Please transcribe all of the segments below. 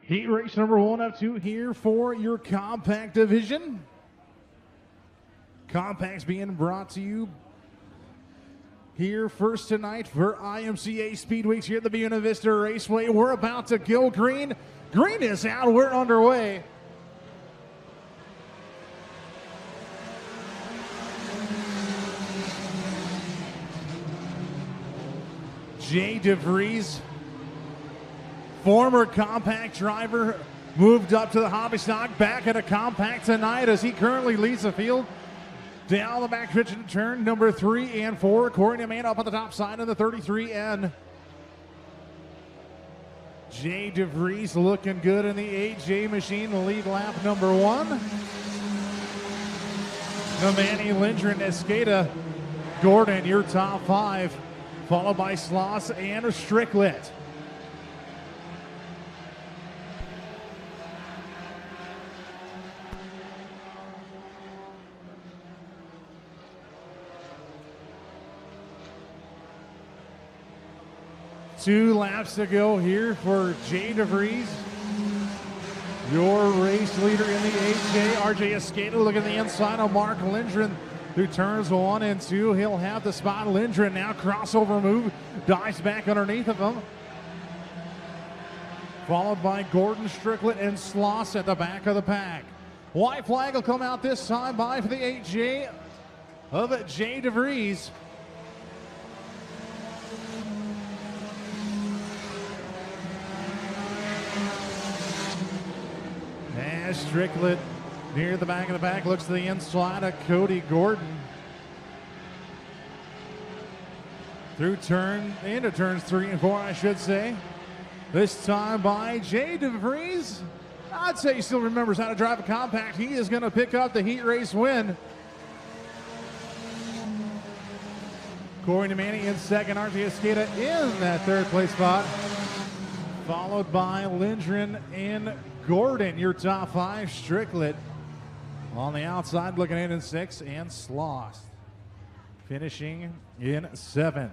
Heat race number 1 up to here for your compact division. Compacts being brought to you here first tonight for IMCA Speedweeks here at the Buena Vista Raceway. We're about to go green. Green is out. We're underway. Jay DeVries, former compact driver, moved up to the hobby stock, back at a compact tonight as he currently leads the field. Down the back stretch of turn number 3 and 4. Corey DeMann up on the top side of the 33N. Jay DeVries looking good in the AJ machine, lead lap number 1. Manny Lindgren, Escada, Gordon, your top 5, followed by Sloss and Stricklet. Two laps to go here for Jay DeVries, your race leader in the AJ. RJ Escada looking at the inside of Mark Lindgren through turns 1 and 2. He'll have the spot. Lindgren now crossover move, dives back underneath of him. Followed by Gordon, Stricklet, and Sloss at the back of the pack. White flag will come out this time by for the AJ of Jay DeVries. As Stricklet near the back of the pack looks to the inside of Cody Gordon. Into turns 3 and 4, I should say. This time by Jay DeVries. I'd say he still remembers how to drive a compact. He is going to pick up the heat race win. Corey DeMann in second, RJ Escada in that third place spot. Followed by Lindgren and Gordon, your top 5. Stricklet on the outside looking in 6th, and Sloss finishing in 7th.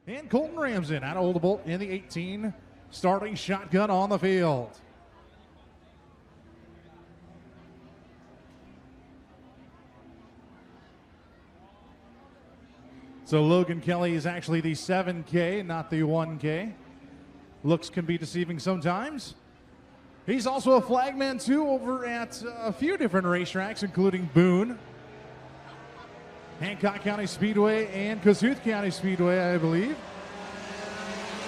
And Colton Ramsden out of Oldebolt in the 18, starting shotgun on the field. So Logan Kelly is actually the 7K, not the 1K. Looks can be deceiving sometimes. He's also a flagman too over at a few different racetracks, including Boone, Hancock County Speedway, and Kossuth County Speedway, I believe.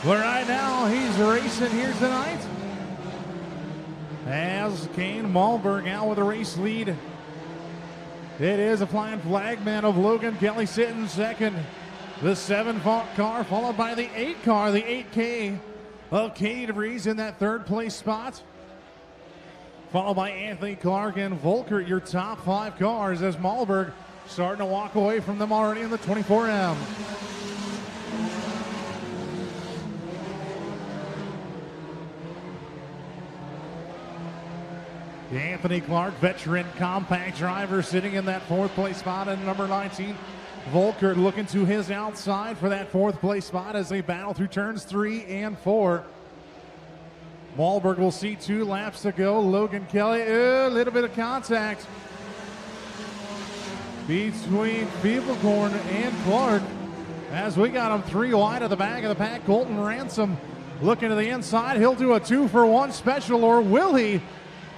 But right now, he's racing here tonight as Kane Malberg out with a race lead. It is a flying flagman of Logan Kelly sitting second. The 7 car followed by the 8 car, the 8K of Katie DeVries in that third place spot. Followed by Anthony Clark and Volker, your top 5 cars, as Malberg starting to walk away from them already in the 24M. Anthony Clark, veteran compact driver, sitting in that 4th place spot in number 19. Volker looking to his outside for that 4th place spot as they battle through turns 3 and 4. Malberg will see 2 laps to go. Logan Kelly, a little bit of contact between Feeblecorn and Clark as we got him 3 wide at the back of the pack. Colton Ransom looking to the inside. He'll do a 2-for-1 special, or will he?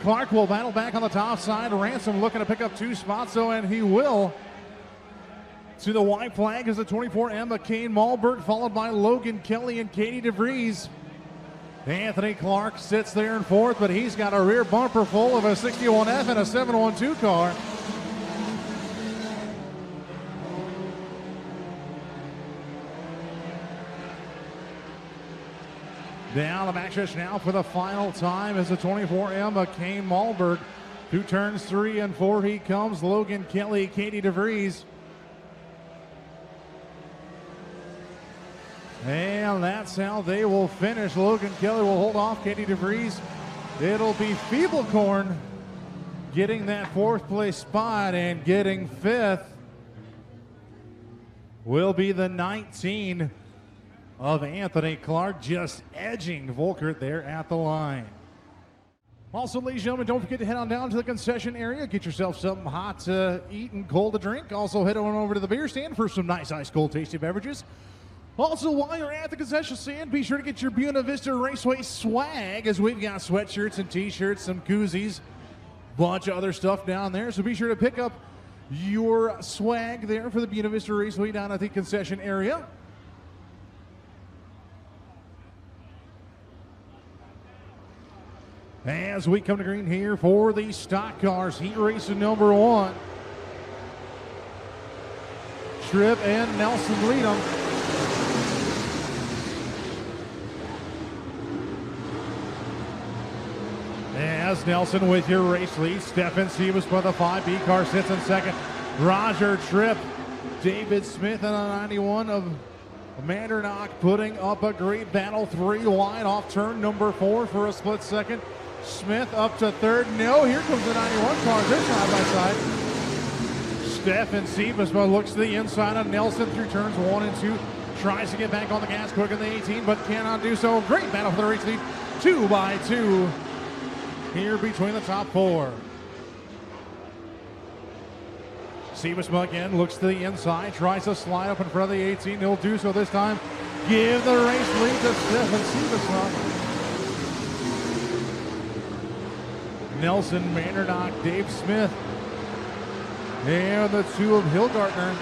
Clark will battle back on the top side. Ransom looking to pick up 2 spots, though, and he will. To the white flag is the 24M of Kane Malberg, followed by Logan Kelly and Katie DeVries. Anthony Clark sits there in 4th, but he's got a rear bumper full of a 61F and a 712 car. Down the backstretch now for the final time is the 24M of Kane Malberg. Through turns 3 and 4 he comes. Logan Kelly, Katie DeVries. And that's how they will finish. Logan Kelly will hold off Katie DeVries. It'll be Feeblecorn getting that 4th place spot, and getting 5th will be the 19 of Anthony Clark, just edging Volkert there at the line. Also, ladies and gentlemen, don't forget to head on down to the concession area. Get yourself something hot to eat and cold to drink. Also, head on over to the beer stand for some nice ice cold tasty beverages. Also, while you're at the concession stand, be sure to get your Buena Vista Raceway swag, as we've got sweatshirts and t-shirts, some koozies, bunch of other stuff down there. So be sure to pick up your swag there for the Buena Vista Raceway down at the concession area. As we come to green here for the stock cars, heat racing number 1. Tripp and Nelson lead them. As Nelson with your race lead, Stefan Siebes by the 5B car sits in second. Roger Tripp, David Smith and the 91 of Mandernock putting up a great battle, 3 wide off turn number 4 for a split second. Smith up to third. No, here comes the 91 car. They're side by side. Stefan Siebesma looks to the inside of Nelson through turns 1 and 2. Tries to get back on the gas quicker than the 18, but cannot do so. Great battle for the race lead. 2 by 2 here between the top 4. Siebesma again looks to the inside. Tries to slide up in front of the 18. He'll do so this time. Give the race lead to Stefan Siebesma. Nelson, Mandernock, Dave Smith, and the 2 of Hillgartner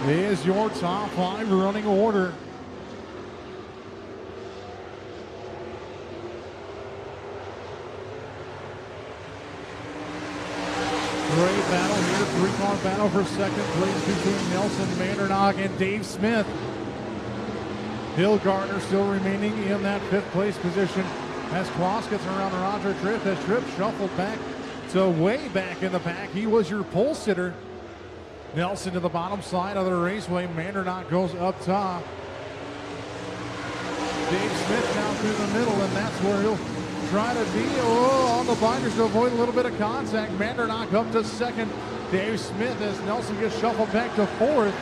is your top 5 running order. Great battle here, 3-car battle for second place between Nelson, Mandernock, and Dave Smith. Hillgartner still remaining in that 5th place position as Cross gets around Roger Tripp, as Tripp shuffled back to way back in the pack. He was your pole sitter. Nelson to the bottom side of the raceway. Mandernock goes up top. Dave Smith now through the middle, and that's where he'll try to be on the binders to avoid a little bit of contact. Mandernock up to second. Dave Smith as Nelson gets shuffled back to 4th.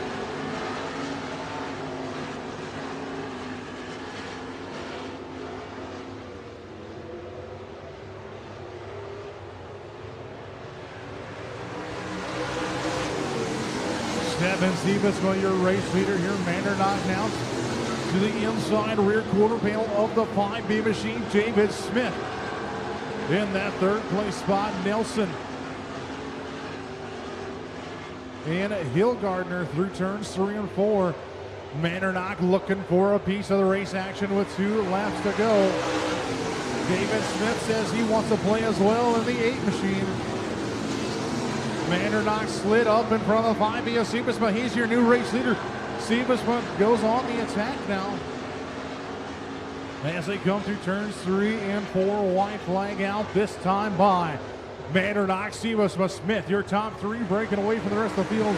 Stefan Siebesma, your race leader here. Mandernock now to the inside rear quarter panel of the 5B machine. David Smith in that 3rd place spot. Nelson and Hillgartner through turns 3 and 4. Mandernock looking for a piece of the race action with 2 laps to go. David Smith says he wants to play as well in the 8 machine. Mandernock slid up in front of the 5B of Siebesma. He's your new race leader. Siebesma goes on the attack now as they come through turns 3 and 4. White flag out, this time by Mandernock, Siebesma, Smith, your top 3 breaking away from the rest of the field.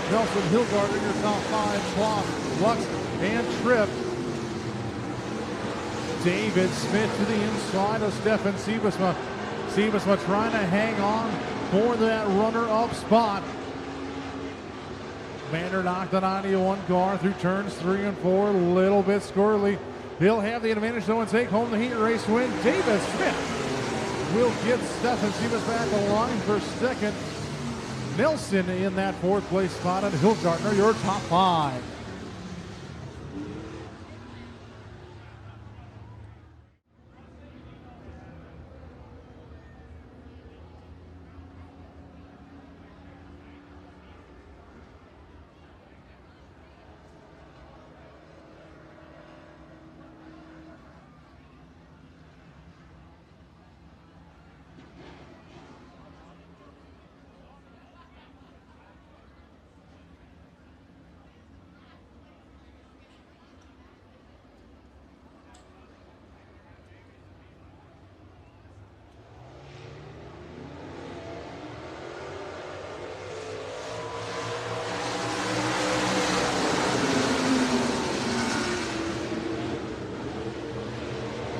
Nelson, Hillgartner, your top 5, Schloss, Lux, and Tripp. David Smith to the inside of Stefan Siebesma. Siebesma trying to hang on for that runner-up spot. Mandernock, the 91 car through turns 3 and 4, a little bit squirrely. He'll have the advantage though and take home the heat race win. David Smith will get Stefan Siebesma back the line for second. Nelson in that 4th place spot, and Hillgartner your top 5.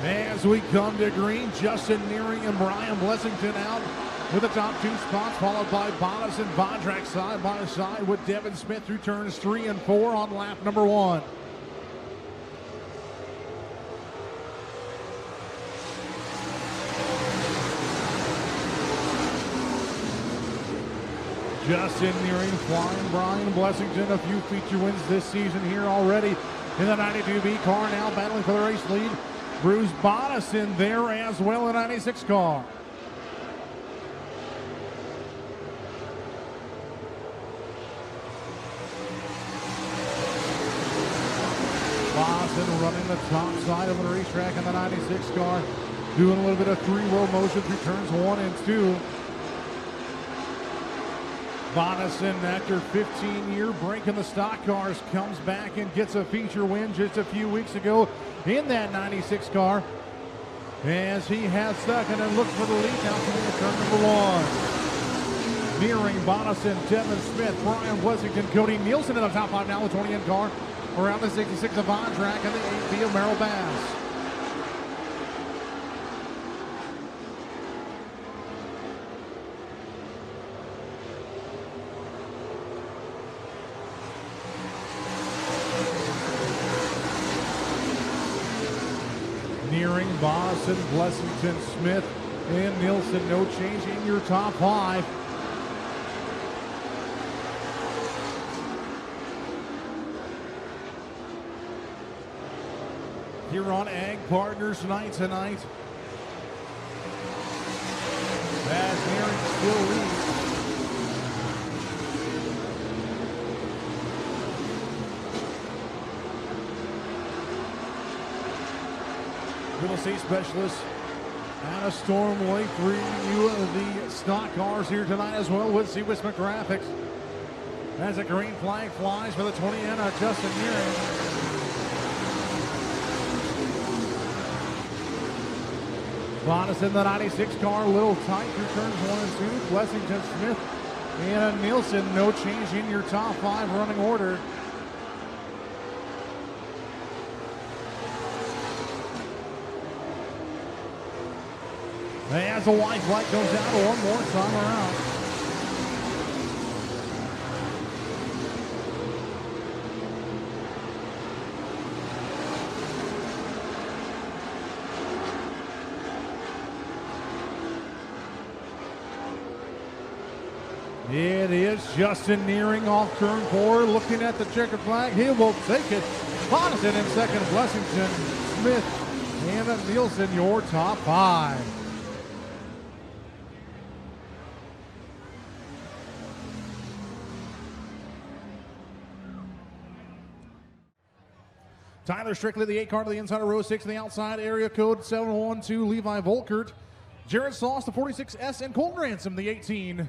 As we come to green, Justin Nearing and Brian Blessington out with the top 2 spots, followed by Bottas and Bodrak side by side with Devin Smith through turns 3 and 4 on lap number 1. Justin Nearing, flying Brian Blessington, a few feature wins this season here already in the 92B car, now battling for the race lead. Bruce Bottas in there as well, a 96 car. Boston running the top side of the racetrack in the 96 car, doing a little bit of three-row motion through turns 1 and 2. Bonison, after 15-year break in the stock cars, comes back and gets a feature win just a few weeks ago in that 96 car, as he has second and looks for the lead now coming to turn number 1. Nearing, Bonison, Devin Smith, Brian Blessington, Cody Nielsen in the top 5 now, the 20N car around the 66 of on track and the 8B of Merrill Bass. Nearing, Boston, Blessington, Smith, and Nielsen. No change in your top 5. Here on Ag Partners Night tonight, as Nearing still leads. Real estate specialist Anna Storm Lake bringing you the stock cars here tonight as well with Seawisman Graphics. As a green flag flies for the 20N, Justin Nearing. Bottas in the 96 car, a little tight through turns 1 and 2. Blessington, Smith, and Nielsen. No change in your top 5 running order. As the white flag goes out one more time around. It is Justin Nearing off turn 4, looking at the checkered flag. He will take it. Bonison in second, Blessington, Smith, and Nielsen, your top 5. Tyler Strictly, the 8 car to the inside of row 6 in the outside, area code 712, Levi Volkert. Jared Sauce, the 46S, and Colton Ransom, the 18.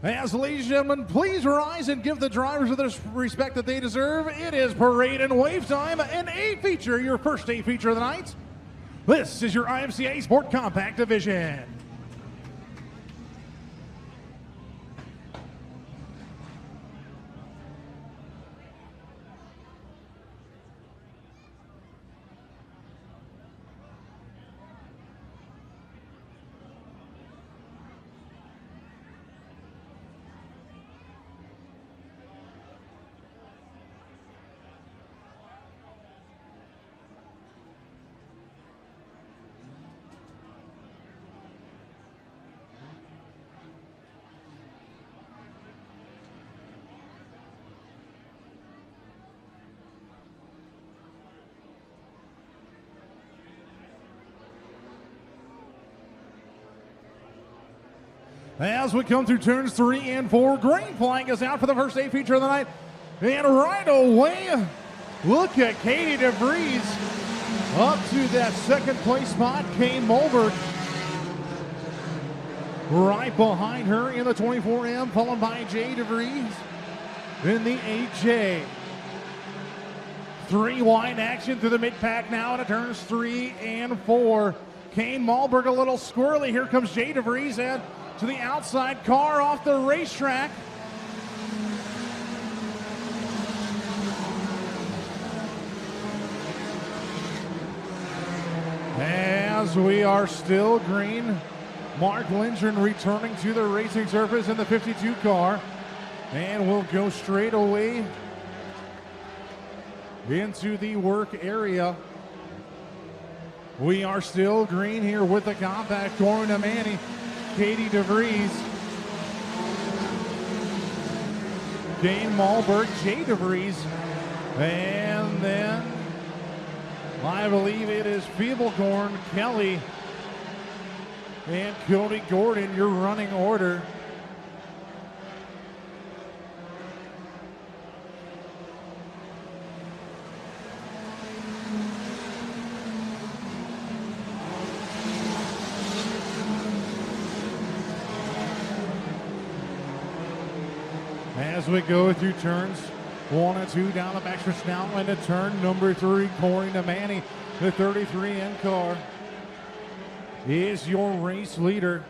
As ladies and gentlemen, please rise and give the drivers the respect that they deserve. It is parade and wave time, an A feature, your first A feature of the night. This is your IMCA Sport Compact Division. As we come through turns 3 and 4, green flag is out for the first A feature of the night. And right away, look at Katie DeVries up to that second place spot. Kane Mulberg right behind her in the 24M, followed by Jay DeVries in the 8J. 3 wide action through the mid-pack now into turns 3 and 4. Kane Mulberg a little squirrely. Here comes Jay DeVries and to the outside car off the racetrack. As we are still green, Mark Lindgren returning to the racing surface in the 52 car, and we'll go straight away into the work area. We are still green here with the compact. Corin Amani, Katie DeVries Dane Malberg, Jay DeVries, and then I believe it is Feeblecorn, Kelly, and Cody Gordon, your running order. As we go through turns 1 and 2 down the backstretch now into turn number 3, Corey Nemani, the 33N car, is your race leader.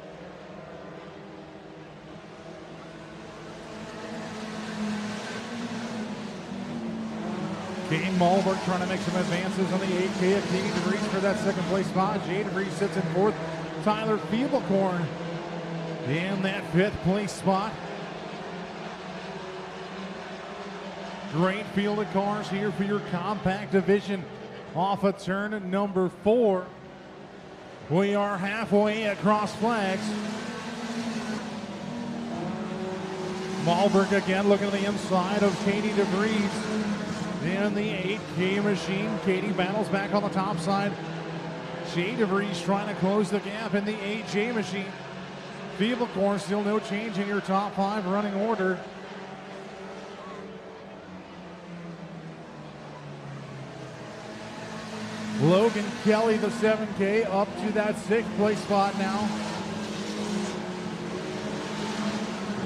Kane Malberg trying to make some advances on the 8K of Katie DeVries for that second place spot. Jay DeVries sits in fourth. Tyler Feeblecorn in that fifth place spot. Great field of cars here for your compact division off of turn number 4. We are halfway across flags. Malberg again looking to the inside of Katie DeVries in the 8K machine. Katie battles back on the top side. Jay DeVries trying to close the gap in the 8J machine. Feeblecorn still no change in your top 5 running order. Logan Kelly, the 7K, up to that 6th place spot now.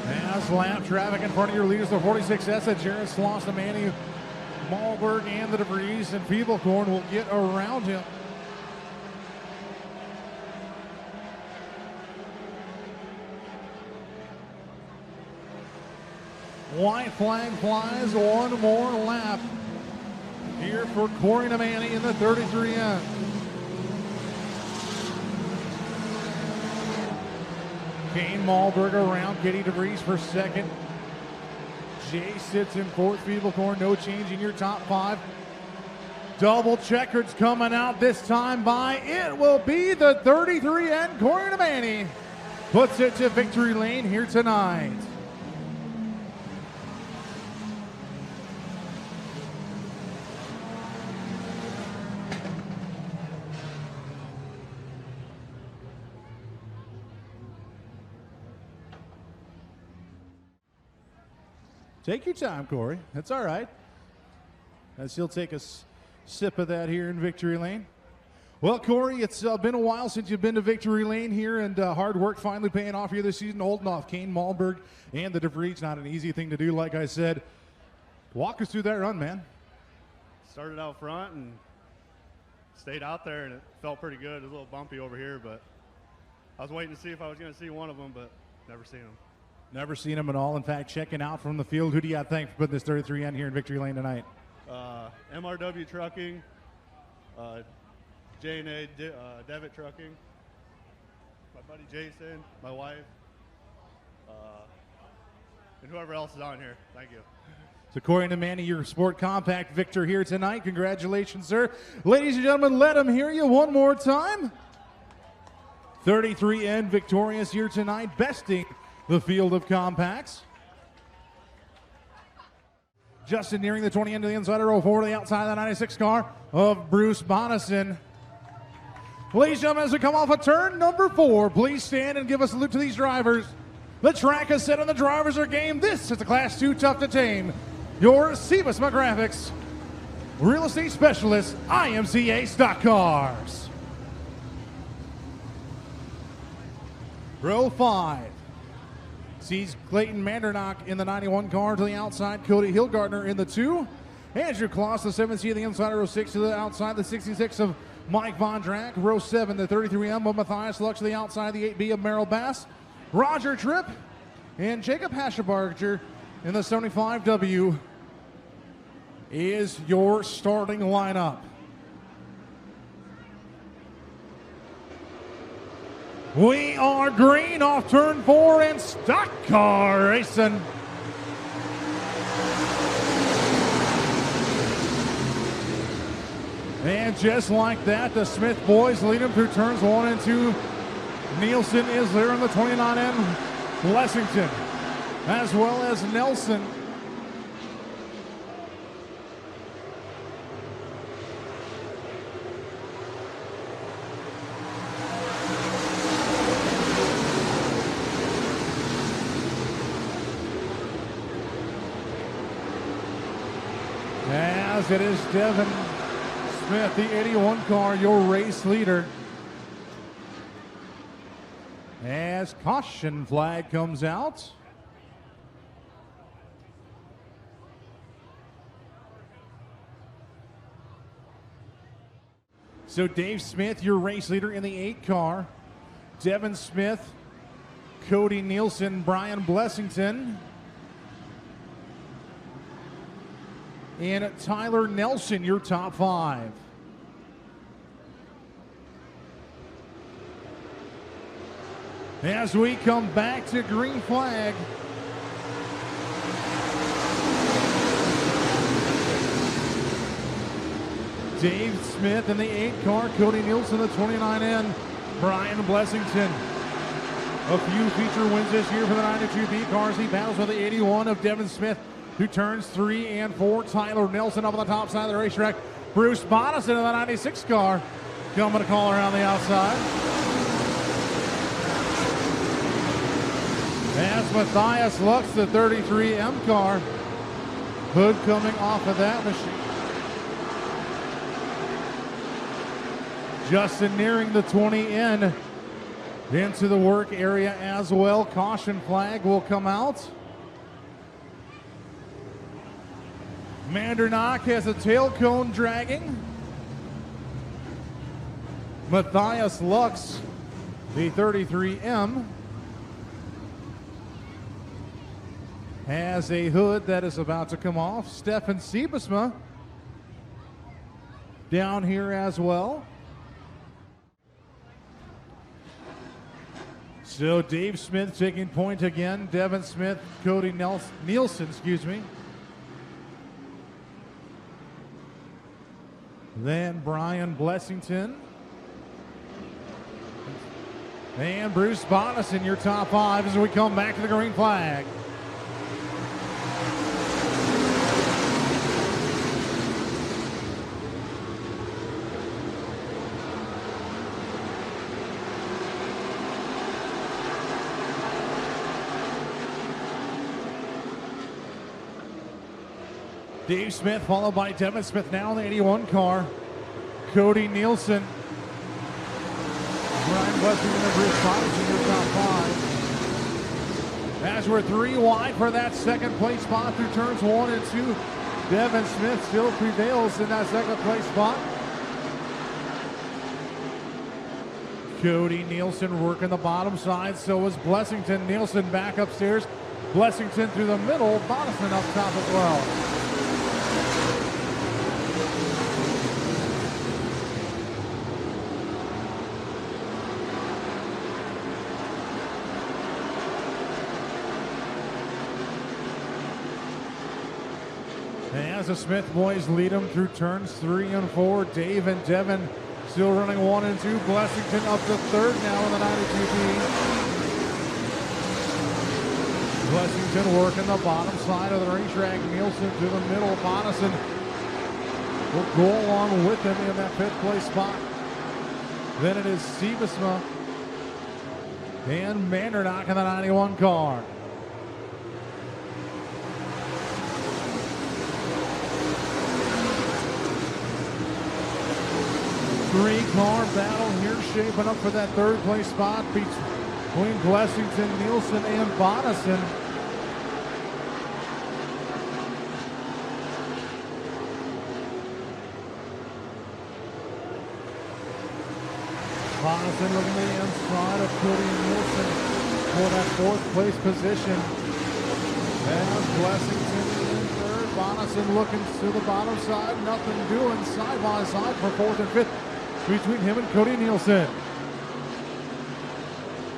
As lap traffic in front of your leaders, the 46S at Jared Sloss, the Manny Malberg, and the DeVries, and Feeblecorn will get around him. White flag flies, one more lap here for Corey Nemani in the 33N. Kane Malberg around Katie DeVries for second. Jay sits in fourth. Feeblecorn, no change in your top 5. Double checkers coming out this time by, it will be the 33N. Corey Nemani puts it to victory lane here tonight. Take your time, Corey. That's all right. As he'll take a sip of that here in victory lane. Well, Corey, it's been a while since you've been to victory lane here, and hard work finally paying off here this season, holding off Kane Malberg and the DeVries. Not an easy thing to do, like I said. Walk us through that run, man. Started out front and stayed out there, and it felt pretty good. It was a little bumpy over here, but I was waiting to see if I was going to see one of them, but never seen them. Never seen him at all. In fact, checking out from the field, who do you think for putting this 33N here in victory lane tonight? MRW Trucking, J&A Devitt Trucking, my buddy Jason, my wife, and whoever else is on here. Thank you. So Corey Nemani, your Sport Compact victor here tonight. Congratulations, sir. Ladies and gentlemen, let them hear you one more time. 33N victorious here tonight, besting the field of compacts. Justin nearing the 20 end to the inside of row 4 to the outside of the 96 car of Bruce Bonison. Ladies and gentlemen, as we come off of turn number 4, please stand and give us a salute to these drivers. The track is set and the drivers are game. This is the Class 2 Tough to Tame. Your Cebus Graphics Real Estate Specialist, IMCA Stock Cars. Row 5 sees Clayton Mandernock in the 91 car to the outside, Cody Hillgardner in the 2. Andrew Kloss, the 7C, the inside of row 6 to the outside, the 66 of Mike Von Drack. Row 7, the 33M of Matthias Lux to the outside, the 8B of Merrill Bass. Roger Tripp and Jacob Hashabarger in the 75W is your starting lineup. We are green off turn 4 and stock car racing. And just like that, the Smith boys lead them through turns 1 and 2. Nielsen is there in the 29N Lexington, as well as Nelson As it is Devin Smith, the 81 car, your race leader. As caution flag comes out. So Dave Smith, your race leader in the 8 car. Devin Smith, Cody Nielsen, Brian Blessington, and Tyler Nelson, your top 5. As we come back to green flag, Dave Smith in the 8 car, Cody Nielsen, the 29N, Brian Blessington. A few feature wins this year for the 92B cars. He battles with the 81 of Devin Smith, who turns 3 and 4. Tyler Nelson up on the top side of the racetrack. Bruce Bodison in the 96 car, coming to call around the outside. As Matthias Lux, the 33M car, hood coming off of that machine. Justin nearing the 20N into the work area as well. Caution flag will come out. Mandernock has a tail cone dragging. Matthias Lux, the 33M, has a hood that is about to come off. Stefan Siebesma down here as well. So Dave Smith taking point again. Devin Smith, Cody Nielsen, excuse me. Then Brian Blessington. And Bruce Bodison, your top 5 as we come back to the green flag. Dave Smith followed by Devin Smith now in the 81 car. Cody Nielsen. Brian Blessington and Bruce Bodison, your top 5. As we're 3 wide for that second place spot through turns 1 and 2. Devin Smith still prevails in that second place spot. Cody Nielsen working the bottom side, so is Blessington. Nielsen back upstairs. Blessington through the middle. Bodison up top as well. As the Smith boys lead them through turns 3 and 4, Dave and Devin still running 1 and 2. Blessington up to 3rd now in the 92B. Blessington working the bottom side of the racetrack. Nielsen to the middle. Bodison will go along with him in that 5th place spot. Then it is Siebesma and Mandernock in the 91 car. Three-car battle here shaping up for that 3rd place spot between Blessington, Nielsen, and Bodison. Bodison looking to the inside of Cody and Nielsen for that 4th place position. And Blessington in 3rd. Bodison looking to the bottom side. Nothing doing side by side for 4th and 5th. Between him and Cody Nielsen.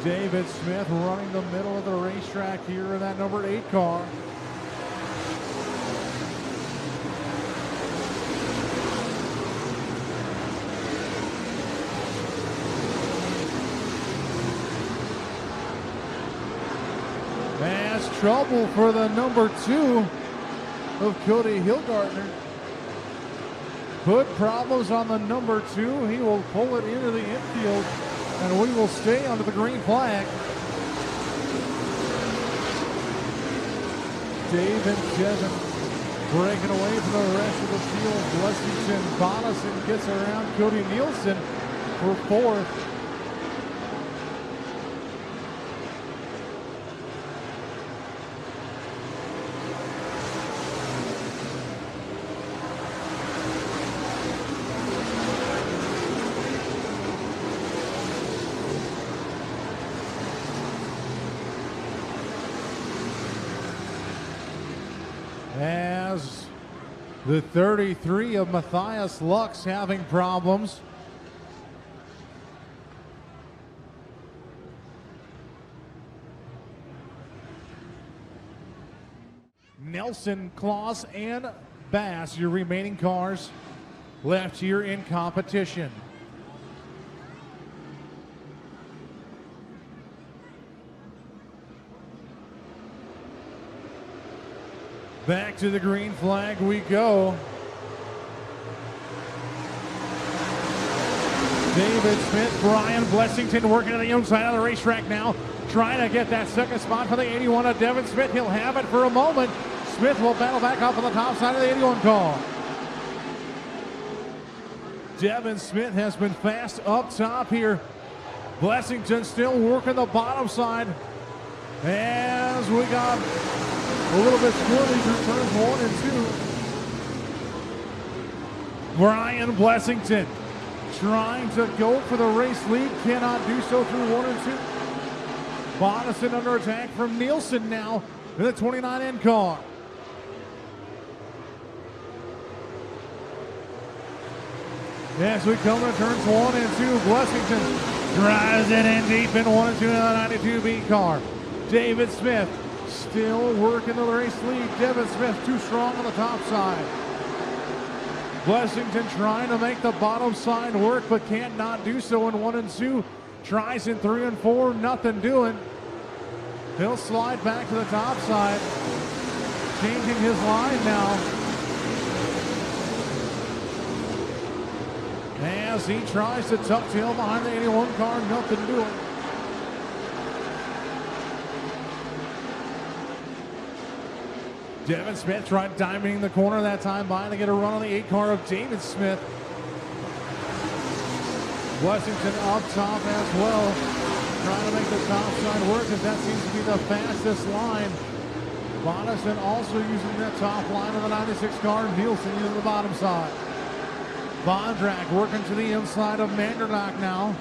David Smith running the middle of the racetrack here in that number 8 car. As trouble for the number 2 of Cody Hilgartner. Hood problems on the number 2. He will pull it into the infield, and we will stay under the green flag. Dave and Devin Breaking away from the rest of the field, Blessington Bonison gets around Cody Nielsen for fourth. As the 33 of Matthias Lux having problems. Nelson, Claus, and Bass, your remaining cars left here in competition. Back to the green flag we go. David Smith, Brian Blessington working to the inside of the racetrack now, trying to get that second spot for the 81 of Devin Smith. He'll have it for a moment. Smith will battle back up on the top side of the 81 car. Devin Smith has been fast up top here. Blessington still working the bottom side. As we got a little bit squirrely through turns 1 and 2. Brian Blessington trying to go for the race lead, cannot do so through 1 and 2. Bonison under attack from Nielsen now in the 29N car. As we come to turns 1 and 2, Blessington drives it in deep in 1 and 2 in the 92B car. David Smith still working the race lead. Devin Smith too strong on the top side. Blessington trying to make the bottom side work, but can't not do so in 1 and 2. Tries in 3 and 4, nothing doing. He'll slide back to the top side. Changing his line now. As he tries to tuck tail behind the 81 car, nothing doing. Devin Smith tried diamonding the corner that time by to get a run on the 8 car of David Smith. Blessington up top as well, trying to make the top side work, as that seems to be the fastest line. Bonison also using that top line of the 96 car, Nielsen using the bottom side. Bondrak working to the inside of Mandernock now,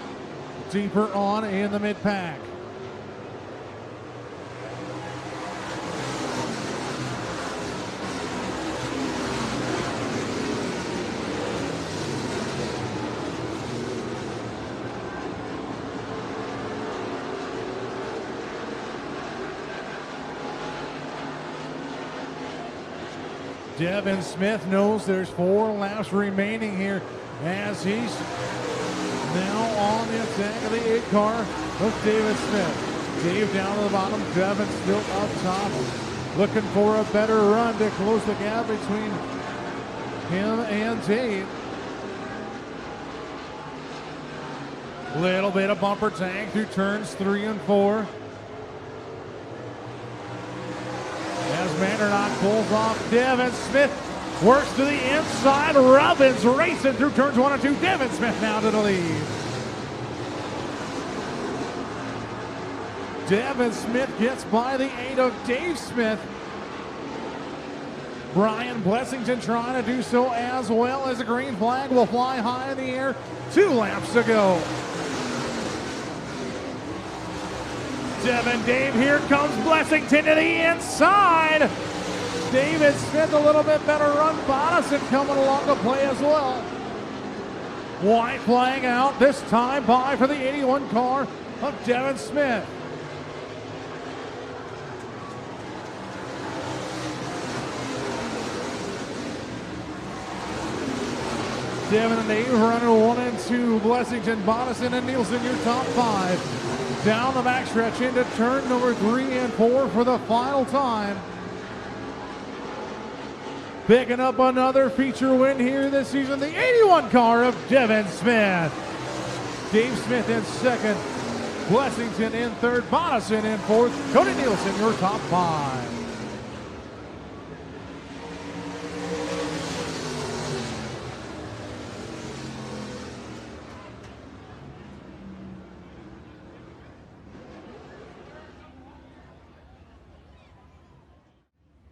deeper on in the mid-pack. Devin Smith knows there's 4 laps remaining here as he's now on the attack of the 8 car of David Smith. Dave down to the bottom, Devin still up top, looking for a better run to close the gap between him and Dave. Little bit of bumper tag through turns 3 and 4. As Mandernock pulls off, Devin Smith works to the inside. Robbins racing through turns 1 and 2. Devin Smith now to the lead. Devin Smith gets by the 8 of Dave Smith. Brian Blessington trying to do so as well, as a green flag will fly high in the air. 2 laps to go. Devin, Dave, here comes Blessington to the inside. David Smith a little bit better run. Bonison coming along to play as well. White flag out, this time by for the 81 car of Devin Smith. Devin and Dave running 1 and 2. Blessington, Bonison, and Nielsen your top 5. Down the backstretch into turn number 3 and 4 for the final time. Picking up another feature win here this season, the 81 car of Devin Smith. Dave Smith in second, Blessington in third, Bonison in fourth, Cody Nielsen your top 5.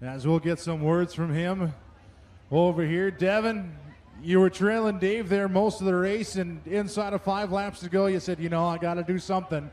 as we'll get some words from him over here. Devin, you were trailing Dave there most of the race, and inside of 5 laps to go, you said, you know, I got to do something.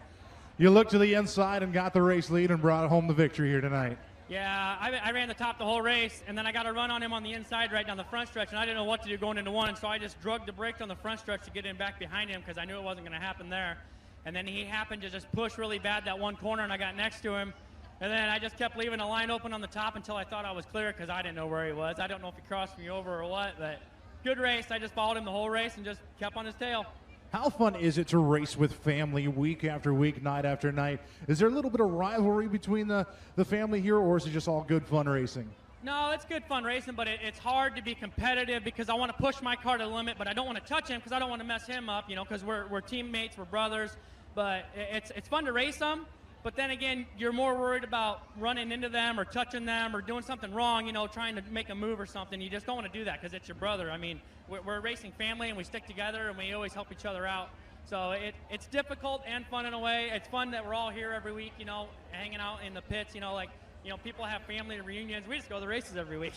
You looked to the inside and got the race lead and brought home the victory here tonight. Yeah, I ran the top the whole race, and then I got a run on him on the inside right down the front stretch, and I didn't know what to do going into one, so I just drugged the brakes on the front stretch to get in back behind him because I knew it wasn't going to happen there. And then he happened to just push really bad that one corner, and I got next to him. And then I just kept leaving the line open on the top until I thought I was clear because I didn't know where he was. I don't know if he crossed me over or what, but good race. I just followed him the whole race and just kept on his tail. How fun is it to race with family week after week, night after night? Is there a little bit of rivalry between the family here, or is it just all good fun racing? No, it's good fun racing, but it's hard to be competitive because I want to push my car to the limit, but I don't want to touch him because I don't want to mess him up, you know, because we're teammates, we're brothers. But it's fun to race them. But then again, you're more worried about running into them or touching them or doing something wrong, you know, trying to make a move or something. You just don't want to do that because it's your brother. I mean, we're a racing family and we stick together and we always help each other out. So it's difficult and fun in a way. It's fun that we're all here every week, you know, hanging out in the pits, you know, like, you know, people have family reunions. We just go to the races every week.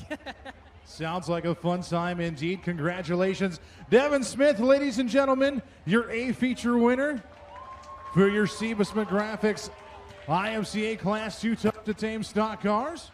Sounds like a fun time indeed. Congratulations. Devin Smith, ladies and gentlemen, your A feature winner for your Sebasman Graphics IMCA Class 2 Tough to Tame stock cars.